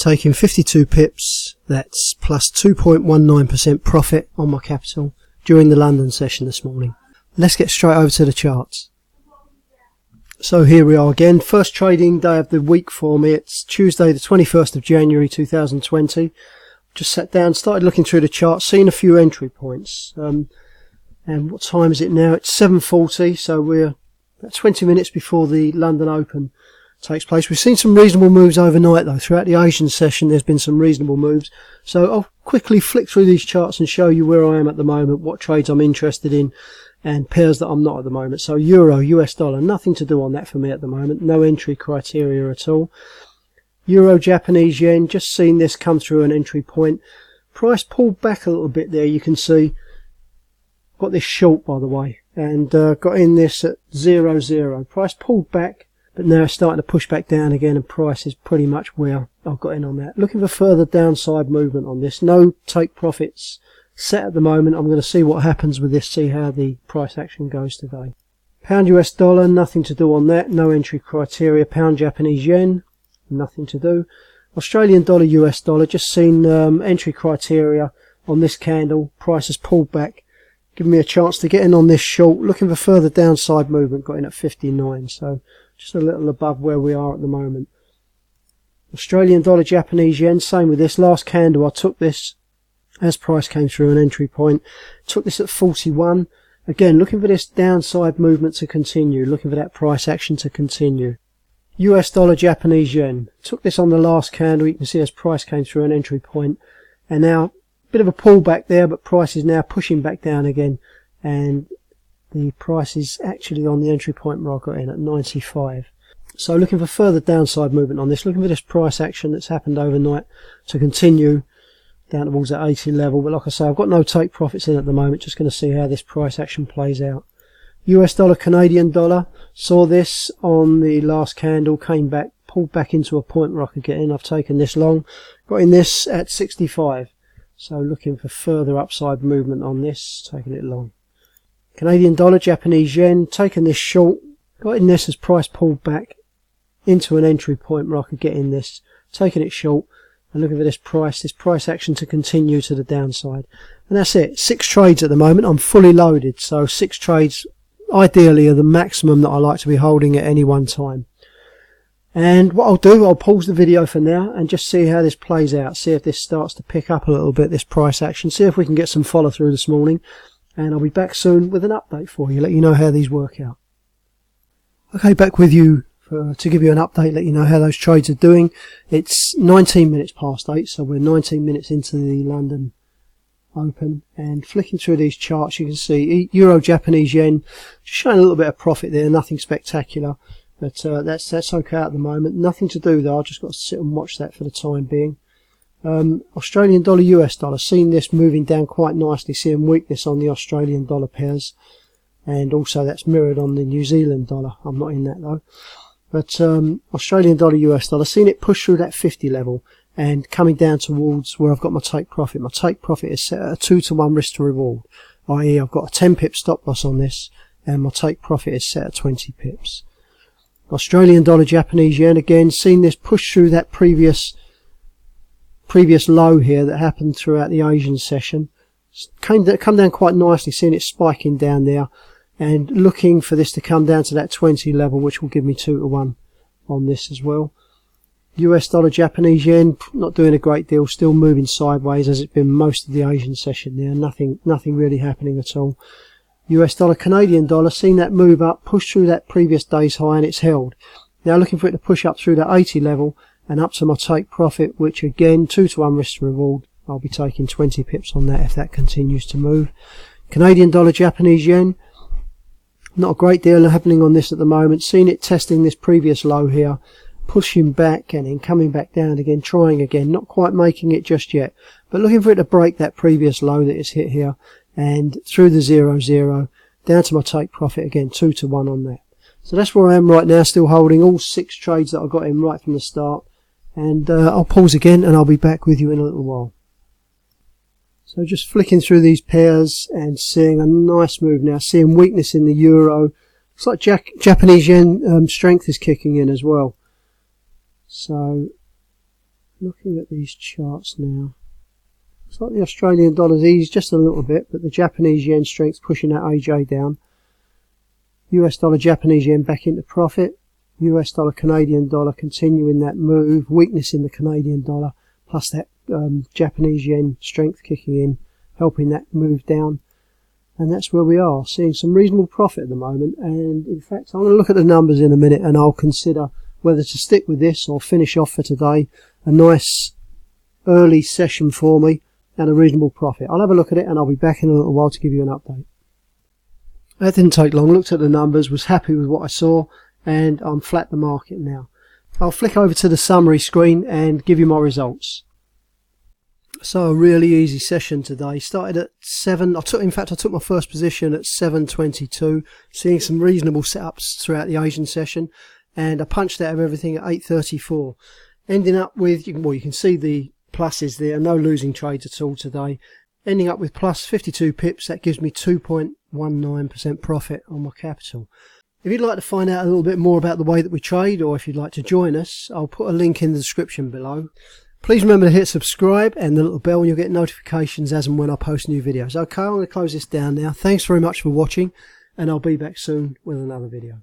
taking 52 pips. That's plus 2.19% profit on my capital during the London session this morning. Let's get straight over to the charts. So here we are again, first trading day of the week for me. It's Tuesday the 21st of January 2020. Just sat down, started looking through the chart, seen a few entry points. And what time is it now? It's 7:40, so we're about 20 minutes before the London Open takes place. We've seen some reasonable moves overnight though. Throughout the Asian session there's been some reasonable moves. So I'll quickly flick through these charts and show you where I am at the moment, what trades I'm interested in, and pairs that I'm not at the moment. So Euro, US dollar, nothing to do on that for me at the moment. No entry criteria at all. Euro, Japanese yen, just seen this come through an entry point. Price pulled back a little bit there, you can see. Got this short by the way, and got in this at 0.0. Price pulled back, but now it's starting to push back down again, and price is pretty much where I've got in on that. Looking for further downside movement on this. No take profits set at the moment. I'm going to see what happens with this, see how the price action goes today. Pound US dollar, nothing to do on that. No entry criteria. Pound Japanese yen, nothing to do. Australian dollar, US dollar, just seen entry criteria on this candle. Price has pulled back, giving me a chance to get in on this short. Looking for further downside movement, got in at 59, so just a little above where we are at the moment. Australian dollar, Japanese yen, same with this. Last candle I took this as price came through an entry point. Took this at 41. Again, looking for this downside movement to continue. Looking for that price action to continue. US dollar, Japanese yen. Took this on the last candle. You can see as price came through an entry point. And now, a bit of a pullback there, but price is now pushing back down again. And the price is actually on the entry point where I got in at 95. So looking for further downside movement on this. Looking for this price action that's happened overnight to continue down towards that 80 level. But like I say, I've got no take profits in at the moment. Just going to see how this price action plays out. US dollar, Canadian dollar. Saw this on the last candle. Came back, pulled back into a point where I could get in. I've taken this long. Got in this at 65. So looking for further upside movement on this. Taking it long. Canadian dollar, Japanese yen. Taking this short. Got in this as price pulled back into an entry point where I could get in this. Taking it short. And looking for this price action to continue to the downside. And that's it. 6 trades at the moment. I'm fully loaded. So 6 trades ideally are the maximum that I like to be holding at any one time. And what I'll do, I'll pause the video for now and just see how this plays out. See if this starts to pick up a little bit, this price action. See if we can get some follow through this morning. And I'll be back soon with an update for you. Let you know how these work out. Okay, back with you to give you an update, let you know how those trades are doing. It's 19 minutes past 8, so we're 19 minutes into the London Open, and flicking through these charts you can see Euro, Japanese yen just showing a little bit of profit there, nothing spectacular, but that's okay at the moment. Nothing to do though, I've just got to sit and watch that for the time being. Australian dollar, US dollar, seeing this moving down quite nicely, seeing weakness on the Australian dollar pairs, and also that's mirrored on the New Zealand dollar. I'm not in that though. But Australian dollar, US dollar, seen it push through that 50 level and coming down towards where I've got my take profit. My take profit is set at a 2-to-1 risk to reward, i.e. I've got a 10 pip stop loss on this, and my take profit is set at 20 pips. Australian dollar, Japanese yen, again, seen this push through that previous low here that happened throughout the Asian session. Come down quite nicely, seeing it spiking down there. And looking for this to come down to that 20 level, which will give me 2-to-1 on this as well. US dollar, Japanese yen, not doing a great deal, still moving sideways as it's been most of the Asian session there. Nothing really happening at all. US dollar, Canadian dollar, seen that move up, push through that previous day's high, and it's held. Now looking for it to push up through that 80 level and up to my take profit, which again, 2-to-1 risk to reward. I'll be taking 20 pips on that if that continues to move. Canadian dollar, Japanese yen. Not a great deal happening on this at the moment. Seen it testing this previous low here, pushing back and then coming back down again, trying again, not quite making it just yet, but looking for it to break that previous low that it's hit here and through the 0.0 down to my take profit again, 2-to-1 on that. So that's where I am right now, still holding all 6 trades that I got in right from the start. And I'll pause again and I'll be back with you in a little while. So just flicking through these pairs and seeing a nice move now, seeing weakness in the euro. Looks like Japanese yen strength is kicking in as well. So Looking at these charts now, it's like the Australian dollar's eased just a little bit, but the Japanese yen strength's pushing that AJ down. US dollar Japanese yen back into profit. US dollar Canadian dollar continuing that move, weakness in the Canadian dollar, plus that Japanese yen strength kicking in, helping that move down. And that's where we are, seeing some reasonable profit at the moment. And in fact, I'm going to look at the numbers in a minute and I'll consider whether to stick with this or finish off for today. A nice early session for me and a reasonable profit. I'll have a look at it and I'll be back in a little while to give you an update. That didn't take long. Looked at the numbers, was happy with what I saw, and I'm flat the market now. I'll flick over to the summary screen and give you my results. So a really easy session today. Started at 7. I took my first position at 7.22, seeing some reasonable setups throughout the Asian session, and I punched out of everything at 8.34. Ending up with, you can see the pluses there, no losing trades at all today. Ending up with plus 52 pips, that gives me 2.19% profit on my capital. If you'd like to find out a little bit more about the way that we trade, or if you'd like to join us, I'll put a link in the description below. Please remember to hit subscribe and the little bell and you'll get notifications as and when I post new videos. Okay, I'm going to close this down now. Thanks very much for watching, and I'll be back soon with another video.